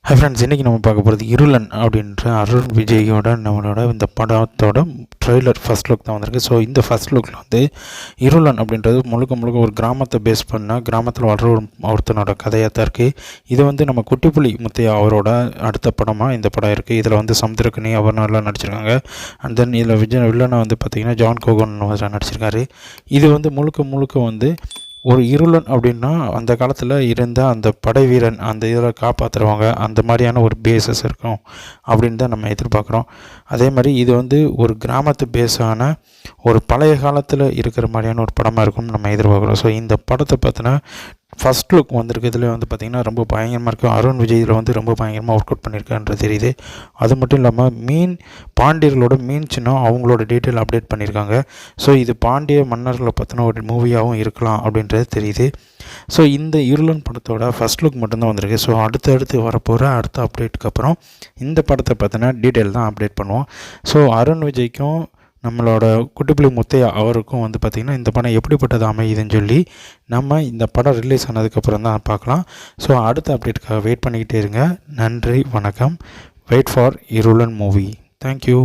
Hi friends, இன்றைக்கி நம்ம பார்க்க போகிறது இருளன் அப்படின்ற அருண் விஜயோட நம்மளோட இந்த படத்தோட ட்ரெய்லர் ஃபஸ்ட் லுக் தான் வந்திருக்கு. ஸோ இந்த ஃபஸ்ட் லுக்கில் வந்து இருளன் அப்படின்றது முழுக்க ஒரு கிராமத்தை பேஸ் பண்ணால் கிராமத்தில் வளர ஒருத்தனோட கதையாக தான் இருக்குது. இது வந்து நம்ம குட்டிப்புலி முத்தையா அவரோட அடுத்த படமாக இந்த படம் இருக்குது. இதில் வந்து சமுத்திரக்கனி அவர்னாலாம் நடிச்சிருக்காங்க. அண்ட் தென் இதில் வில்லனை வந்து பார்த்திங்கன்னா ஜான் கோகன் நடிச்சிருக்காரு. இது வந்து முழுக்க வந்து ஒரு இருளன் அப்படின்னா அந்த காலத்தில் இருந்த அந்த படை வீரன் அந்த இதில் காப்பாற்றுறவங்க அந்த மாதிரியான ஒரு பேஸஸ் இருக்கும் அப்படின்னு தான் நம்ம எதிர்பார்க்குறோம். அதே மாதிரி இது வந்து ஒரு கிராமத்து பேஸான ஒரு பழைய காலத்தில் இருக்கிற மாதிரியான ஒரு படமாக இருக்கும்னு நம்ம எதிர்பார்க்குறோம். ஸோ இந்த படத்தை பார்த்தினா ஃபஸ்ட் லுக் வந்திருக்கு. இதில் வந்து பார்த்திங்கன்னா ரொம்ப பயங்கரமாக இருக்கும். அருண் விஜய் இதில் வந்து ரொம்ப பயங்கரமாக ஒர்க் அவுட் பண்ணியிருக்கான்றது தெரியுது. அது மட்டும் இல்லாமல் பாண்டியர்களோட மீன் சின்னம் அவங்களோட டீட்டெயில் அப்டேட் பண்ணியிருக்காங்க. ஸோ இது பாண்டிய மன்னர்களை பற்றின ஒரு மூவியாகவும் இருக்கலாம் அப்படின்றது தெரியுது. ஸோ இந்த இருளன் படத்தோட ஃபஸ்ட் லுக் மட்டும்தான் வந்திருக்கு. ஸோ அடுத்து வரப்போகிற அடுத்த அப்டேட்டுக்கு அப்புறம் இந்த படத்தை பற்றின டீட்டெயில் தான் அப்டேட் பண்ணுவோம். ஸோ அருண் விஜய்க்கும் நம்மளோட குட்டிப்புலி முத்தையா அவருக்கும் வந்து பார்த்திங்கன்னா இந்த படம் எப்படிப்பட்டது அமையுதுன்னு சொல்லி நம்ம இந்த படம் ரிலீஸ் ஆனதுக்கப்புறம் தான் பார்க்கலாம். ஸோ அடுத்த அப்டேட்டுக்காக வெயிட் பண்ணிக்கிட்டே இருங்க. நன்றி, வணக்கம். Wait for Irulan movie. Thank you.